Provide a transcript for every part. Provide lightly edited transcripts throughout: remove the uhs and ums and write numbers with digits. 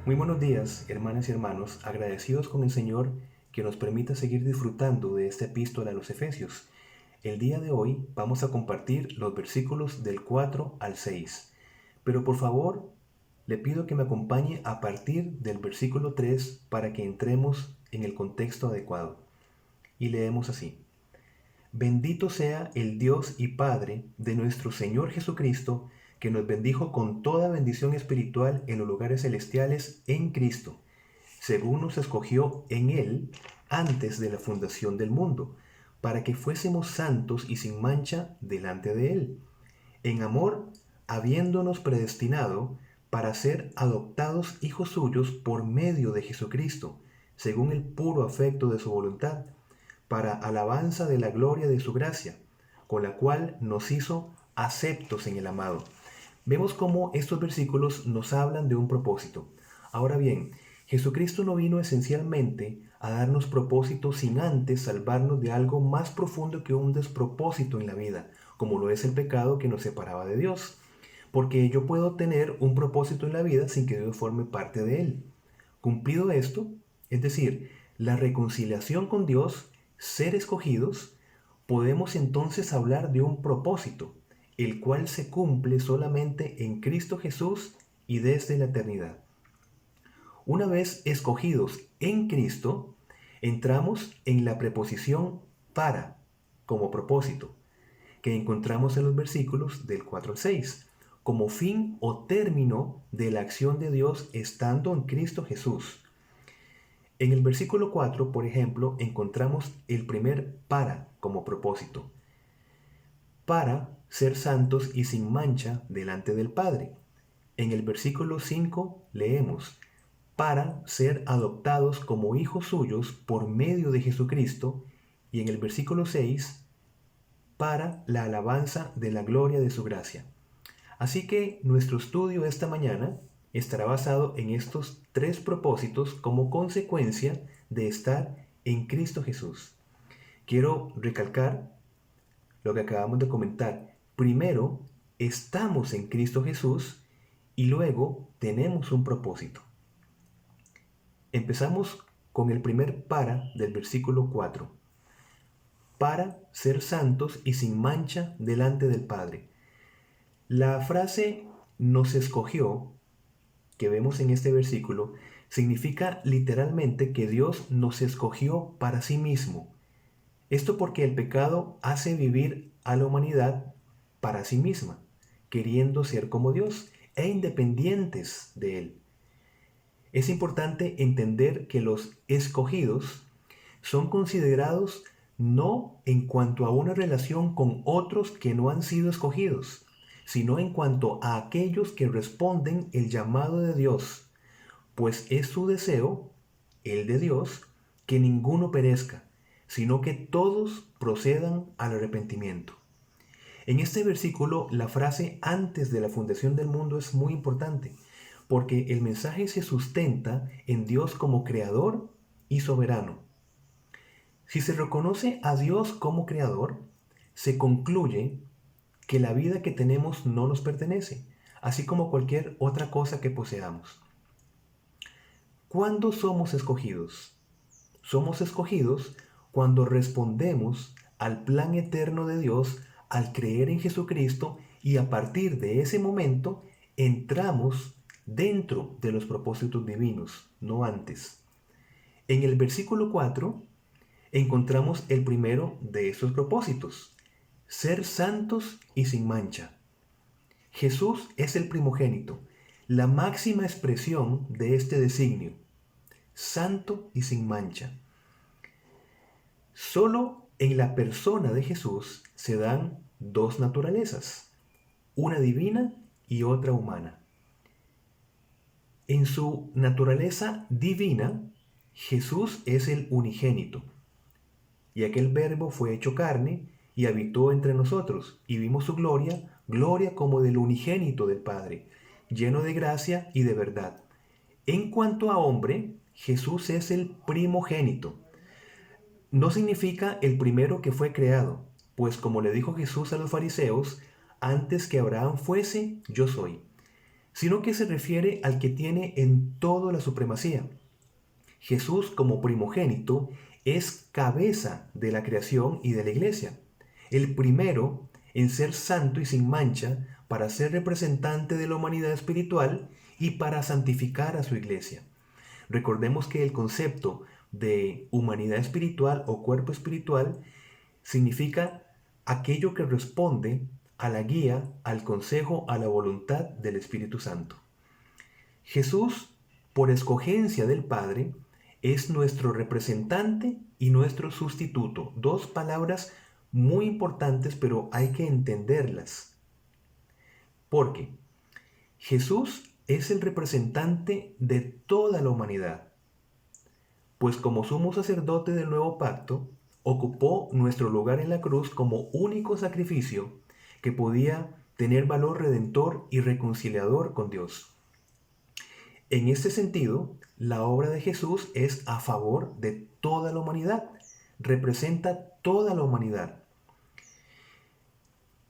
Muy buenos días, hermanas y hermanos, agradecidos con el Señor que nos permita seguir disfrutando de esta epístola a los Efesios. El día de hoy vamos a compartir los versículos del 4 al 6, pero por favor le pido que me acompañe a partir del versículo 3 para que entremos en el contexto adecuado. Y leemos así: Bendito sea el Dios y Padre de nuestro Señor Jesucristo, que nos bendijo con toda bendición espiritual en los lugares celestiales en Cristo, según nos escogió en Él antes de la fundación del mundo, para que fuésemos santos y sin mancha delante de Él, en amor, habiéndonos predestinado para ser adoptados hijos suyos por medio de Jesucristo, según el puro afecto de su voluntad, para alabanza de la gloria de su gracia, con la cual nos hizo aceptos en el amado. Vemos cómo estos versículos nos hablan de un propósito. Ahora bien, Jesucristo no vino esencialmente a darnos propósitos sin antes salvarnos de algo más profundo que un despropósito en la vida, como lo es el pecado que nos separaba de Dios. Porque yo puedo tener un propósito en la vida sin que Dios forme parte de él. Cumplido esto, es decir, la reconciliación con Dios, ser escogidos, podemos entonces hablar de un propósito, el cual se cumple solamente en Cristo Jesús y desde la eternidad. Una vez escogidos en Cristo, entramos en la preposición para, como propósito, que encontramos en los versículos del 4 al 6, como fin o término de la acción de Dios estando en Cristo Jesús. En el versículo 4, por ejemplo, encontramos el primer para como propósito, para ser santos y sin mancha delante del Padre. En el versículo 5 leemos, para ser adoptados como hijos suyos por medio de Jesucristo, y en el versículo 6, para la alabanza de la gloria de su gracia. Así que nuestro estudio esta mañana estará basado en estos tres propósitos como consecuencia de estar en Cristo Jesús. Quiero recalcar lo que acabamos de comentar. Primero, estamos en Cristo Jesús y luego tenemos un propósito. Empezamos con el primer para del versículo 4. Para ser santos y sin mancha delante del Padre. La frase nos escogió, que vemos en este versículo, significa literalmente que Dios nos escogió para sí mismo. Esto porque el pecado hace vivir a la humanidad para sí misma, queriendo ser como Dios e independientes de Él. Es importante entender que los escogidos son considerados no en cuanto a una relación con otros que no han sido escogidos, sino en cuanto a aquellos que responden el llamado de Dios, pues es su deseo, el de Dios, que ninguno perezca, sino que todos procedan al arrepentimiento. En este versículo, la frase antes de la fundación del mundo es muy importante, porque el mensaje se sustenta en Dios como creador y soberano. Si se reconoce a Dios como creador, se concluye que la vida que tenemos no nos pertenece, así como cualquier otra cosa que poseamos. ¿Cuándo somos escogidos? Somos escogidos cuando respondemos al plan eterno de Dios al creer en Jesucristo y a partir de ese momento entramos dentro de los propósitos divinos, no antes. En el versículo 4 encontramos el primero de estos propósitos, ser santos y sin mancha. Jesús es el primogénito, la máxima expresión de este designio, santo y sin mancha. Solo en la persona de Jesús se dan dos naturalezas, una divina y otra humana. En su naturaleza divina, Jesús es el unigénito, y aquel verbo fue hecho carne y habitó entre nosotros, y vimos su gloria, gloria como del unigénito del Padre, lleno de gracia y de verdad. En cuanto a hombre, Jesús es el primogénito. No significa el primero que fue creado, pues como le dijo Jesús a los fariseos, antes que Abraham fuese, yo soy. sino que se refiere al que tiene en todo la supremacía. Jesús, como primogénito, es cabeza de la creación y de la iglesia. El primero en ser santo y sin mancha para ser representante de la humanidad espiritual y para santificar a su iglesia. Recordemos que el concepto de humanidad espiritual o cuerpo espiritual significa aquello que responde a la guía, al consejo, a la voluntad del Espíritu Santo. Jesús, por escogencia del Padre, es nuestro representante y nuestro sustituto. Dos palabras muy importantes, pero hay que entenderlas. Porque Jesús es el representante de toda la humanidad, pues como sumo sacerdote del nuevo pacto, ocupó nuestro lugar en la cruz como único sacrificio que podía tener valor redentor y reconciliador con Dios. En este sentido, la obra de Jesús es a favor de toda la humanidad, representa toda la humanidad.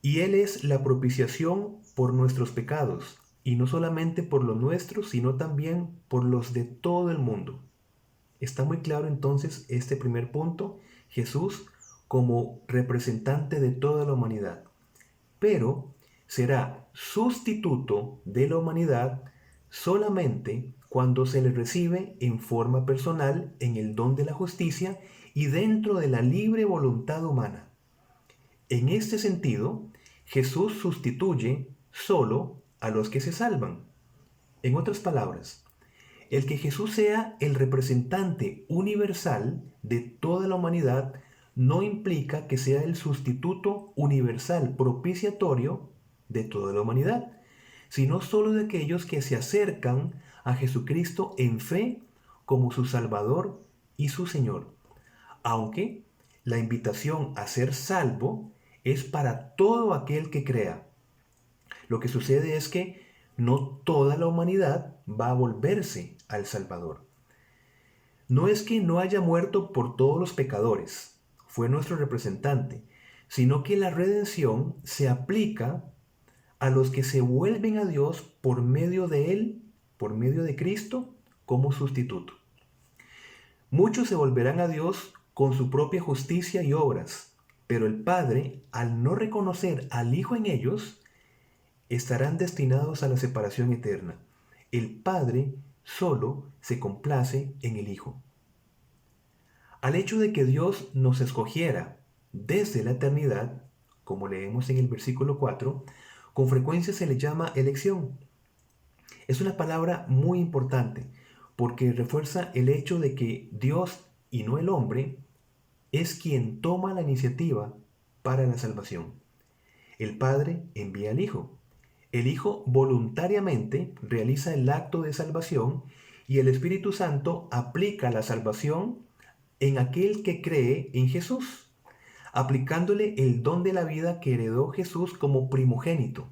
Y Él es la propiciación por nuestros pecados, y no solamente por los nuestros, sino también por los de todo el mundo. Está muy claro entonces este primer punto, Jesús como representante de toda la humanidad, pero será sustituto de la humanidad solamente cuando se le recibe en forma personal en el don de la justicia y dentro de la libre voluntad humana. En este sentido, Jesús sustituye solo a los que se salvan. En otras palabras, el que Jesús sea el representante universal de toda la humanidad no implica que sea el sustituto universal propiciatorio de toda la humanidad, sino solo de aquellos que se acercan a Jesucristo en fe como su Salvador y su Señor. Aunque la invitación a ser salvo es para todo aquel que crea. Lo que sucede es que no toda la humanidad va a volverse al Salvador. No es que no haya muerto por todos los pecadores, fue nuestro representante, sino que la redención se aplica a los que se vuelven a Dios por medio de Él, por medio de Cristo, como sustituto. Muchos se volverán a Dios con su propia justicia y obras, pero el Padre, al no reconocer al Hijo en ellos, estarán destinados a la separación eterna. El Padre solo se complace en el Hijo. Al hecho de que Dios nos escogiera desde la eternidad, como leemos en el versículo 4, con frecuencia se le llama elección. Es una palabra muy importante porque refuerza el hecho de que Dios y no el hombre es quien toma la iniciativa para la salvación. El Padre envía al Hijo. El Hijo voluntariamente realiza el acto de salvación y el Espíritu Santo aplica la salvación en aquel que cree en Jesús, aplicándole el don de la vida que heredó Jesús como primogénito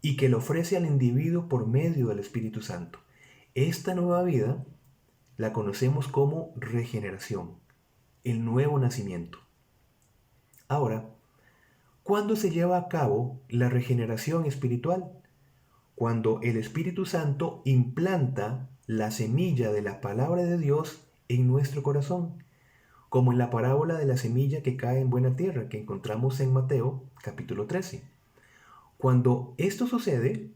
y que le ofrece al individuo por medio del Espíritu Santo. Esta nueva vida la conocemos como regeneración, el nuevo nacimiento. Ahora, ¿cuándo se lleva a cabo la regeneración espiritual? Cuando el Espíritu Santo implanta la semilla de la palabra de Dios en nuestro corazón, como en la parábola de la semilla que cae en buena tierra que encontramos en Mateo capítulo 13. Cuando esto sucede,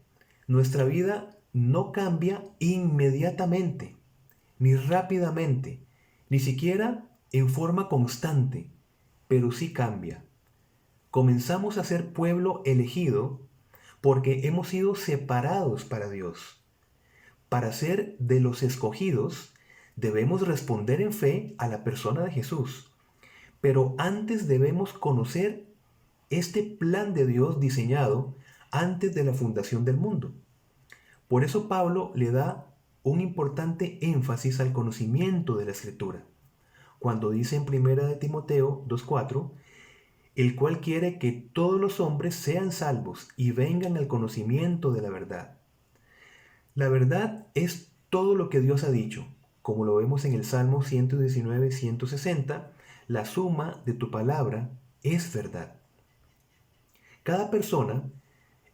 nuestra vida no cambia inmediatamente, ni rápidamente, ni siquiera en forma constante, pero sí cambia. Comenzamos a ser pueblo elegido porque hemos sido separados para Dios. Para ser de los escogidos, debemos responder en fe a la persona de Jesús. Pero antes debemos conocer este plan de Dios diseñado antes de la fundación del mundo. Por eso Pablo le da un importante énfasis al conocimiento de la Escritura, cuando dice en 1 de Timoteo 2:4, el cual quiere que todos los hombres sean salvos y vengan al conocimiento de la verdad. La verdad es todo lo que Dios ha dicho, como lo vemos en el Salmo 119-160, la suma de tu palabra es verdad. Cada persona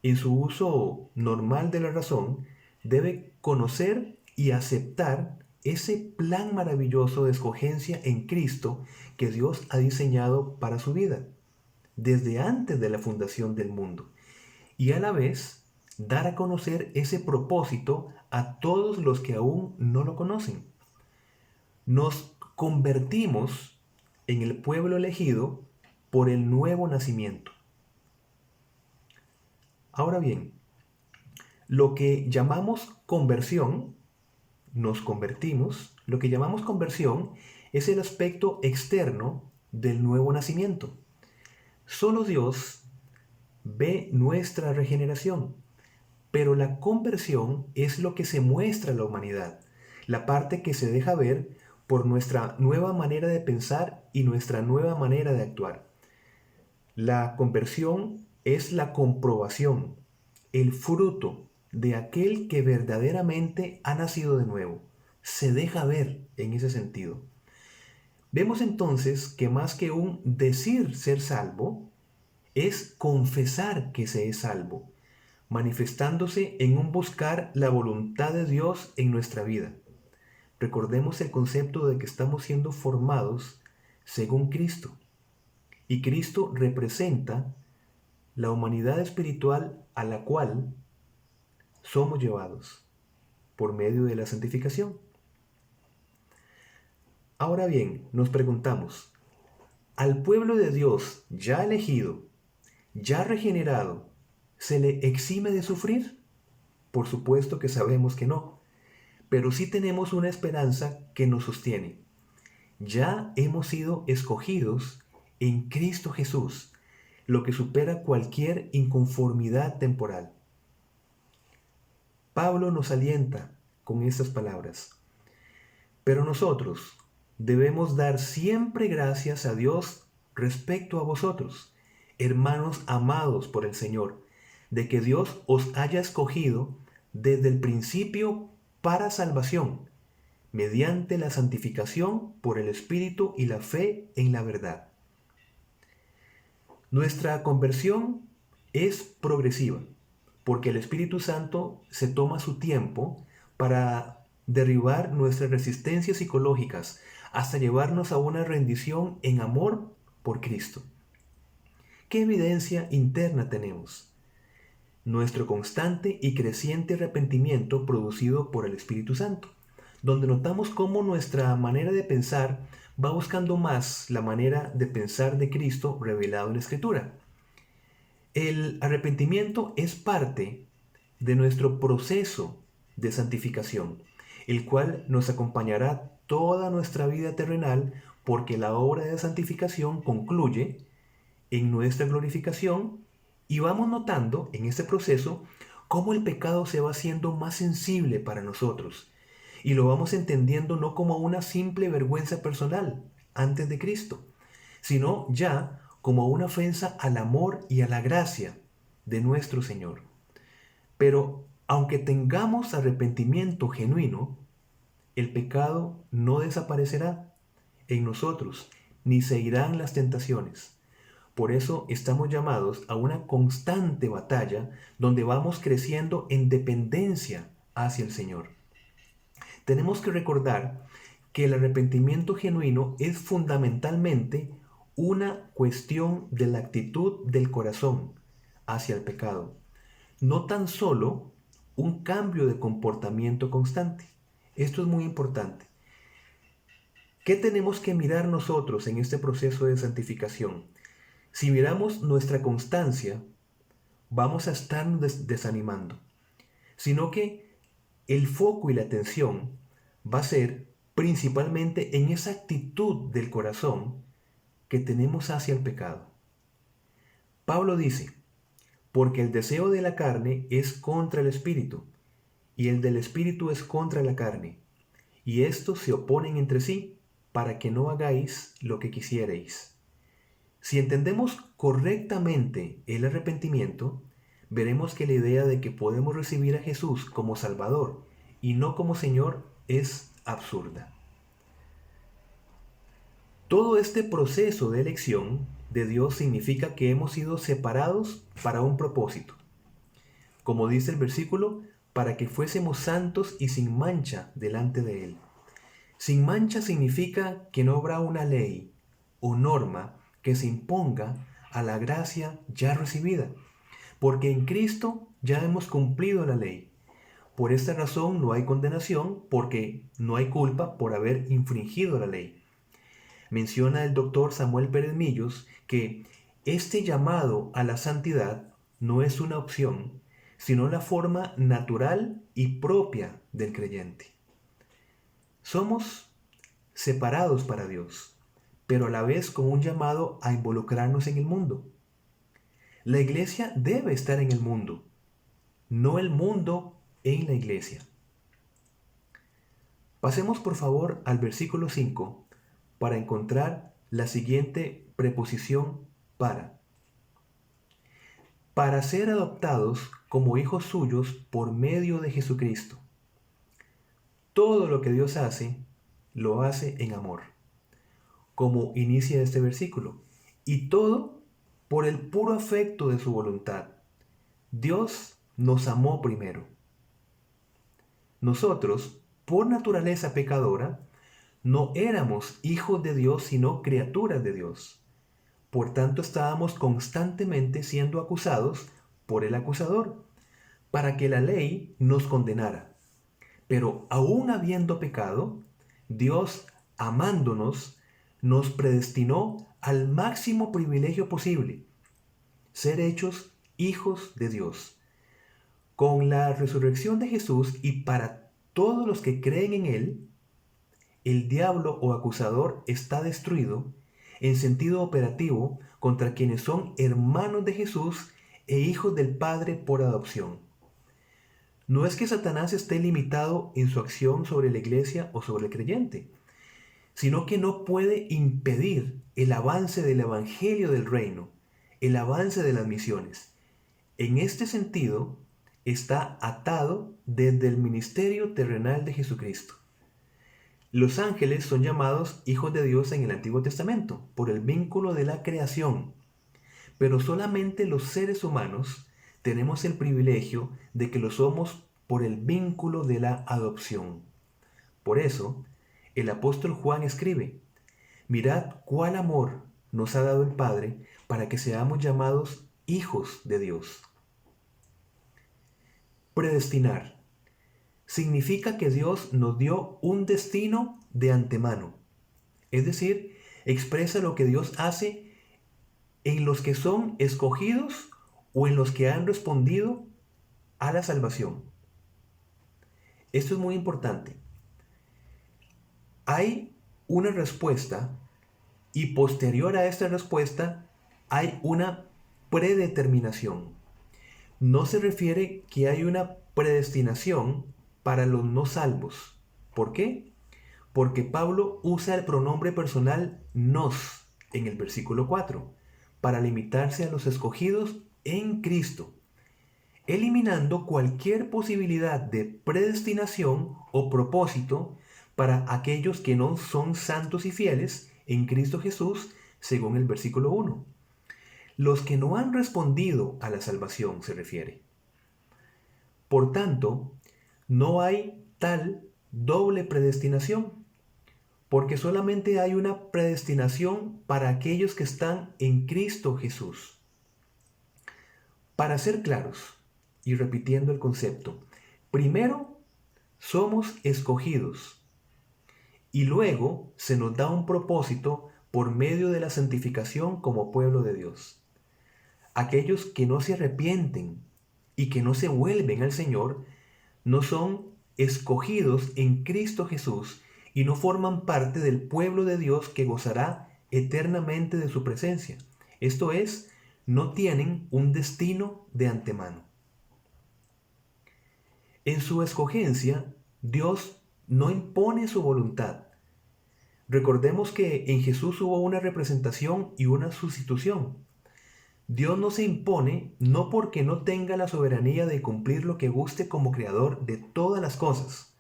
en su uso normal de la razón, debe conocer y aceptar ese plan maravilloso de escogencia en Cristo que Dios ha diseñado para su vida, desde antes de la fundación del mundo, y a la vez dar a conocer ese propósito a todos los que aún no lo conocen. Nos convertimos en el pueblo elegido por el nuevo nacimiento. Ahora bien, lo que llamamos conversión, nos convertimos, lo que llamamos conversión es el aspecto externo del nuevo nacimiento. Solo Dios ve nuestra regeneración, pero la conversión es lo que se muestra a la humanidad, la parte que se deja ver por nuestra nueva manera de pensar y nuestra nueva manera de actuar. La conversión es la comprobación, el fruto de aquel que verdaderamente ha nacido de nuevo. Se deja ver en ese sentido. Vemos entonces que más que un decir ser salvo, es confesar que se es salvo, manifestándose en un buscar la voluntad de Dios en nuestra vida. Recordemos el concepto de que estamos siendo formados según Cristo. Y Cristo representa la humanidad espiritual a la cual somos llevados por medio de la santificación. Ahora bien, nos preguntamos, ¿al pueblo de Dios ya elegido, ya regenerado, se le exime de sufrir? Por supuesto que sabemos que no, pero sí tenemos una esperanza que nos sostiene. Ya hemos sido escogidos en Cristo Jesús, lo que supera cualquier inconformidad temporal. Pablo nos alienta con estas palabras. Pero nosotros debemos dar siempre gracias a Dios respecto a vosotros, hermanos amados por el Señor, de que Dios os haya escogido desde el principio para salvación, mediante la santificación por el Espíritu y la fe en la verdad. Nuestra conversión es progresiva, porque el Espíritu Santo se toma su tiempo para derribar nuestras resistencias psicológicas hasta llevarnos a una rendición en amor por Cristo. ¿Qué evidencia interna tenemos? Nuestro constante y creciente arrepentimiento producido por el Espíritu Santo, donde notamos cómo nuestra manera de pensar va buscando más la manera de pensar de Cristo revelado en la Escritura. El arrepentimiento es parte de nuestro proceso de santificación, el cual nos acompañará toda nuestra vida terrenal, porque la obra de santificación concluye en nuestra glorificación, y vamos notando en este proceso cómo el pecado se va haciendo más sensible para nosotros, y lo vamos entendiendo no como una simple vergüenza personal antes de Cristo, sino ya como una ofensa al amor y a la gracia de nuestro Señor. Pero aunque tengamos arrepentimiento genuino, el pecado no desaparecerá en nosotros, ni se irán las tentaciones. Por eso estamos llamados a una constante batalla donde vamos creciendo en dependencia hacia el Señor. Tenemos que recordar que el arrepentimiento genuino es fundamentalmente una cuestión de la actitud del corazón hacia el pecado, no tan solo un cambio de comportamiento constante. Esto es muy importante. ¿Qué tenemos que mirar nosotros en este proceso de santificación? Si miramos nuestra constancia, vamos a estarnos desanimando, sino que el foco y la atención va a ser principalmente en esa actitud del corazón que tenemos hacia el pecado. Pablo dice, porque el deseo de la carne es contra el espíritu, y el del espíritu es contra la carne, y estos se oponen entre sí, para que no hagáis lo que quisierais. Si entendemos correctamente el arrepentimiento, veremos que la idea de que podemos recibir a Jesús como Salvador y no como Señor es absurda. Todo este proceso de elección de Dios significa que hemos sido separados para un propósito. como dice el versículo, para que fuésemos santos y sin mancha delante de Él. Sin mancha significa que no habrá una ley o norma que se imponga a la gracia ya recibida, porque en Cristo ya hemos cumplido la ley. Por esta razón no hay condenación, porque no hay culpa por haber infringido la ley. Menciona el doctor Samuel Pérez Millos que este llamado a la santidad no es una opción, sino la forma natural y propia del creyente. Somos separados para Dios, pero a la vez con un llamado a involucrarnos en el mundo. La iglesia debe estar en el mundo, no el mundo en la iglesia. Pasemos por favor al versículo 5 para encontrar la siguiente preposición para. Para ser adoptados como hijos suyos por medio de Jesucristo. Todo lo que Dios hace, lo hace en amor, como inicia este versículo, y todo por el puro afecto de su voluntad. Dios nos amó primero. Nosotros, por naturaleza pecadora, no éramos hijos de Dios, sino criaturas de Dios. Por tanto, estábamos constantemente siendo acusados por el acusador, para que la ley nos condenara. Pero aún habiendo pecado, Dios, amándonos, nos predestinó al máximo privilegio posible, ser hechos hijos de Dios. Con la resurrección de Jesús y para todos los que creen en Él, el diablo o acusador está destruido en sentido operativo contra quienes son hermanos de Jesús e hijos del Padre por adopción. No es que Satanás esté limitado en su acción sobre la iglesia o sobre el creyente, sino que no puede impedir el avance del evangelio del reino, el avance de las misiones. En este sentido, está atado desde el ministerio terrenal de Jesucristo. Los ángeles son llamados hijos de Dios en el Antiguo Testamento por el vínculo de la creación, pero solamente los seres humanos tenemos el privilegio de que lo somos por el vínculo de la adopción. Por eso, el apóstol Juan escribe: mirad cuál amor nos ha dado el Padre para que seamos llamados hijos de Dios. Predestinar significa que Dios nos dio un destino de antemano. Es decir, expresa lo que Dios hace en los que son escogidos o en los que han respondido a la salvación. Esto es muy importante. Hay una respuesta y posterior a esta respuesta hay una predeterminación. No se refiere que hay una predestinación para los no salvos. ¿Por qué? Porque Pablo usa el pronombre personal nos en el versículo 4 para limitarse a los escogidos en Cristo, eliminando cualquier posibilidad de predestinación o propósito para aquellos que no son santos y fieles en Cristo Jesús, según el versículo 1. Los que no han respondido a la salvación se refiere. Por tanto, no hay tal doble predestinación, porque solamente hay una predestinación para aquellos que están en Cristo Jesús. Para ser claros, y repitiendo el concepto, primero somos escogidos y luego se nos da un propósito por medio de la santificación como pueblo de Dios. Aquellos que no se arrepienten y que no se vuelven al Señor no son escogidos en Cristo Jesús y no forman parte del pueblo de Dios que gozará eternamente de su presencia. Esto es, no tienen un destino de antemano. En su escogencia, Dios no impone su voluntad. Recordemos que en Jesús hubo una representación y una sustitución. Dios no se impone no porque no tenga la soberanía de cumplir lo que guste como creador de todas las cosas,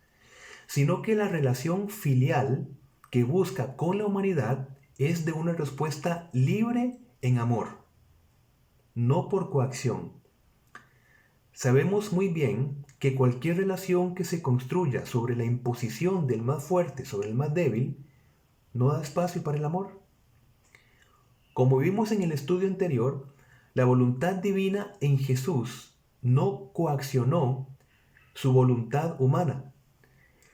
sino que la relación filial que busca con la humanidad es de una respuesta libre en amor, no por coacción. Sabemos muy bien que cualquier relación que se construya sobre la imposición del más fuerte sobre el más débil no da espacio para el amor. Como vimos en el estudio anterior, la voluntad divina en Jesús no coaccionó su voluntad humana.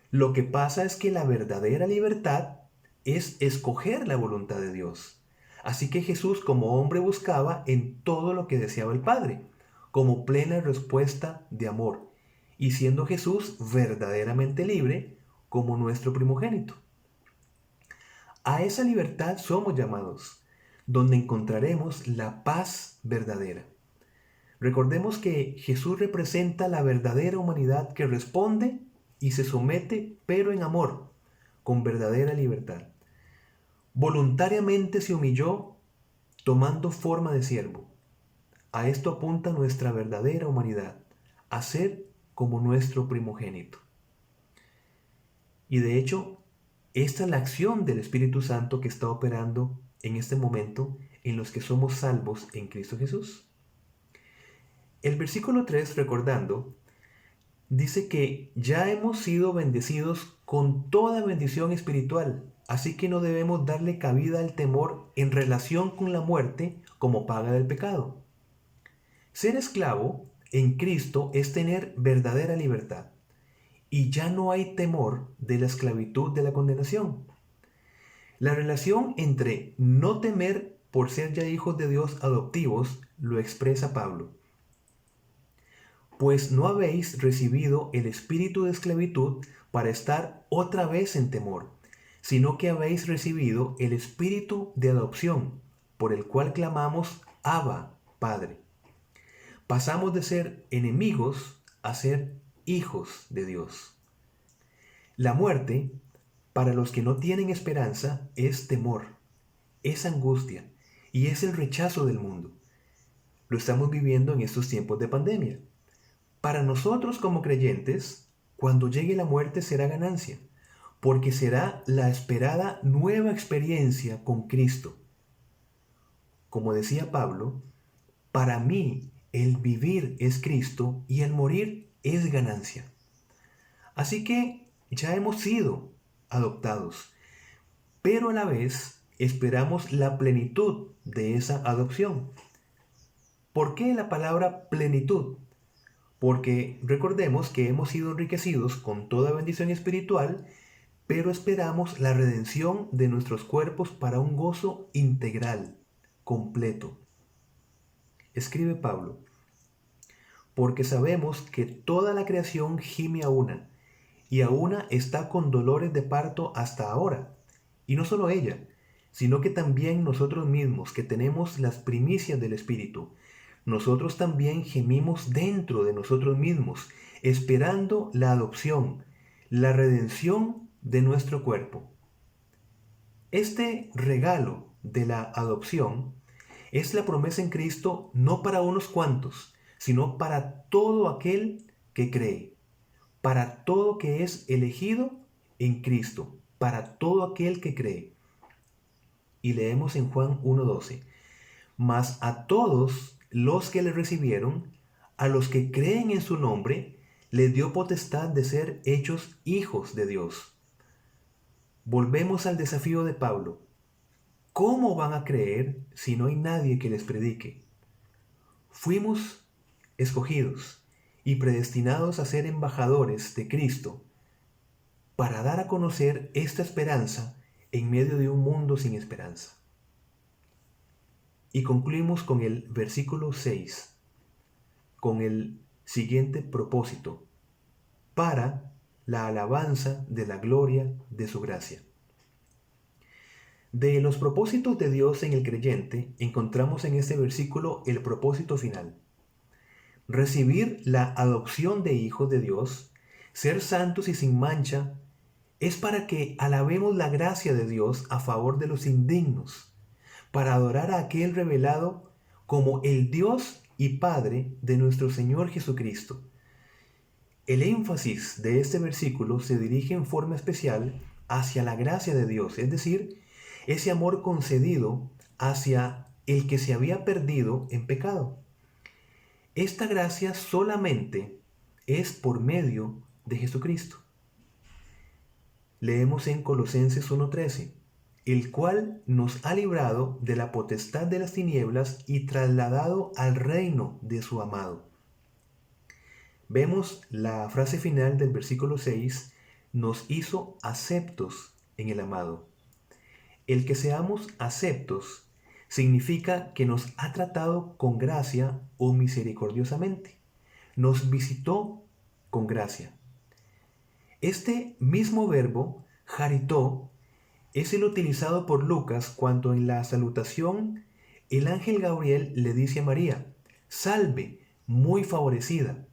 Lo que pasa es que la verdadera libertad es escoger la voluntad de Dios. Así que Jesús como hombre buscaba en todo lo que deseaba el Padre, como plena respuesta de amor, y siendo Jesús verdaderamente libre como nuestro primogénito. A esa libertad somos llamados, donde encontraremos la paz verdadera. Recordemos que Jesús representa la verdadera humanidad que responde y se somete, pero en amor, con verdadera libertad. Voluntariamente se humilló tomando forma de siervo. A esto apunta nuestra verdadera humanidad, a ser como nuestro primogénito. Y de hecho, esta es la acción del Espíritu Santo que está operando en este momento en los que somos salvos en Cristo Jesús. El versículo 3, recordando, dice que ya hemos sido bendecidos con toda bendición espiritual, así que no debemos darle cabida al temor en relación con la muerte como paga del pecado. Ser esclavo en Cristo es tener verdadera libertad, y ya no hay temor de la esclavitud de la condenación. La relación entre no temer por ser ya hijos de Dios adoptivos lo expresa Pablo. Pues no habéis recibido el espíritu de esclavitud para estar otra vez en temor, sino que habéis recibido el espíritu de adopción, por el cual clamamos, Abba, Padre. Pasamos de ser enemigos a ser hijos de Dios. La muerte, para los que no tienen esperanza, es temor, es angustia y es el rechazo del mundo. Lo estamos viviendo en estos tiempos de pandemia. Para nosotros como creyentes, cuando llegue la muerte será ganancia, porque será la esperada nueva experiencia con Cristo. Como decía Pablo, para mí el vivir es Cristo y el morir es ganancia. Así que ya hemos sido adoptados, pero a la vez esperamos la plenitud de esa adopción. ¿Por qué la palabra plenitud? Porque recordemos que hemos sido enriquecidos con toda bendición espiritual, pero esperamos la redención de nuestros cuerpos para un gozo integral, completo. Escribe Pablo, porque sabemos que toda la creación gime a una, y a una está con dolores de parto hasta ahora. Y no solo ella, sino que también nosotros mismos, que tenemos las primicias del Espíritu, nosotros también gemimos dentro de nosotros mismos, esperando la adopción, la redención de nuestro cuerpo. Este regalo de la adopción es la promesa en Cristo no para unos cuantos, sino para todo aquel que cree, para todo que es elegido en Cristo, para todo aquel que cree. Y leemos en Juan 1:12, mas a todos los que le recibieron, a los que creen en su nombre, les dio potestad de ser hechos hijos de Dios. Volvemos al desafío de Pablo. ¿Cómo van a creer si no hay nadie que les predique? Fuimos escogidos y predestinados a ser embajadores de Cristo para dar a conocer esta esperanza en medio de un mundo sin esperanza. Y concluimos con el versículo 6, con el siguiente propósito, para la alabanza de la gloria de su gracia. De los propósitos de Dios en el creyente, encontramos en este versículo el propósito final. Recibir la adopción de hijos de Dios, ser santos y sin mancha, es para que alabemos la gracia de Dios a favor de los indignos, para adorar a aquel revelado como el Dios y Padre de nuestro Señor Jesucristo. El énfasis de este versículo se dirige en forma especial hacia la gracia de Dios, es decir, ese amor concedido hacia el que se había perdido en pecado. Esta gracia solamente es por medio de Jesucristo. Leemos en Colosenses 1:13, el cual nos ha librado de la potestad de las tinieblas y trasladado al reino de su amado. Vemos la frase final del versículo 6, nos hizo aceptos en el amado. El que seamos aceptos significa que nos ha tratado con gracia o misericordiosamente. Nos visitó con gracia. Este mismo verbo, charitó, es el utilizado por Lucas cuando en la salutación el ángel Gabriel le dice a María, salve, muy favorecida.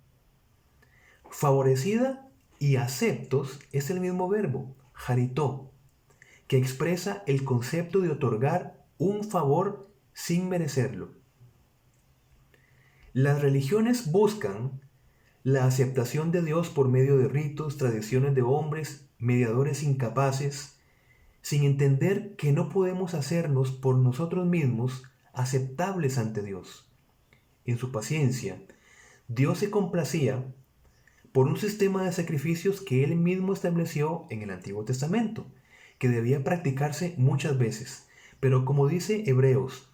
Favorecida y aceptos es el mismo verbo, charitó, que expresa el concepto de otorgar un favor sin merecerlo. Las religiones buscan la aceptación de Dios por medio de ritos, tradiciones de hombres, mediadores incapaces, sin entender que no podemos hacernos por nosotros mismos aceptables ante Dios. En su paciencia, Dios se complacía por un sistema de sacrificios que Él mismo estableció en el Antiguo Testamento, que debía practicarse muchas veces. Pero como dice Hebreos,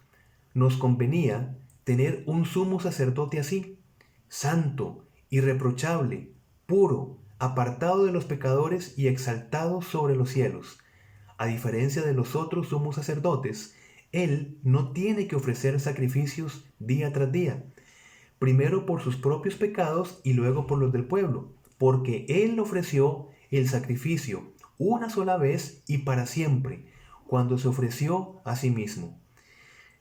nos convenía tener un sumo sacerdote así, santo, irreprochable, puro, apartado de los pecadores y exaltado sobre los cielos. A diferencia de los otros sumos sacerdotes, Él no tiene que ofrecer sacrificios día tras día, primero por sus propios pecados y luego por los del pueblo, porque Él ofreció el sacrificio una sola vez y para siempre, cuando se ofreció a sí mismo.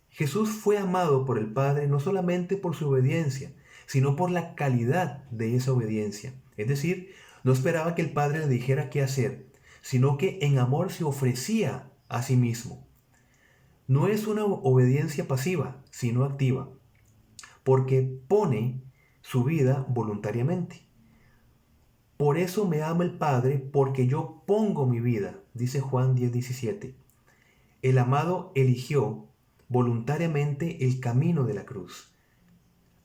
Jesús fue amado por el Padre no solamente por su obediencia, sino por la calidad de esa obediencia. Es decir, no esperaba que el Padre le dijera qué hacer, sino que en amor se ofrecía a sí mismo. No es una obediencia pasiva, sino activa, porque pone su vida voluntariamente. Por eso me ama el Padre, porque yo pongo mi vida, dice Juan 10:17. El amado eligió voluntariamente el camino de la cruz.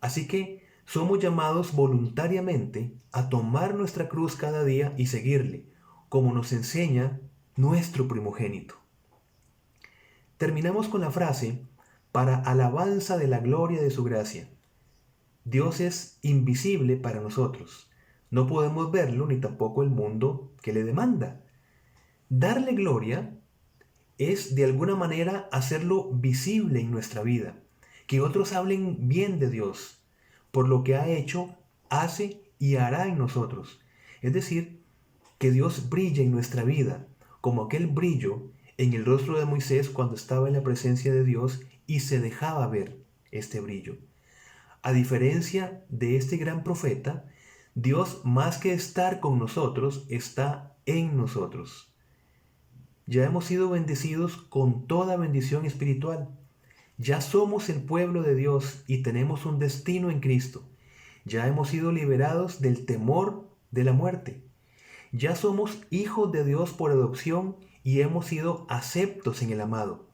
Así que somos llamados voluntariamente a tomar nuestra cruz cada día y seguirle, como nos enseña nuestro primogénito. Terminamos con la frase, para alabanza de la gloria de su gracia. Dios es invisible para nosotros. No podemos verlo ni tampoco el mundo que le demanda. Darle gloria es de alguna manera hacerlo visible en nuestra vida, que otros hablen bien de Dios, por lo que ha hecho, hace y hará en nosotros. Es decir, que Dios brille en nuestra vida, como aquel brillo en el rostro de Moisés cuando estaba en la presencia de Dios y se dejaba ver este brillo. A diferencia de este gran profeta, Dios, más que estar con nosotros, está en nosotros. Ya hemos sido bendecidos con toda bendición espiritual. Ya somos el pueblo de Dios y tenemos un destino en Cristo. Ya hemos sido liberados del temor de la muerte. Ya somos hijos de Dios por adopción y hemos sido aceptos en el amado.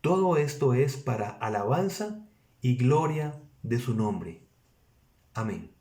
Todo esto es para alabanza y gloria de su nombre. Amén.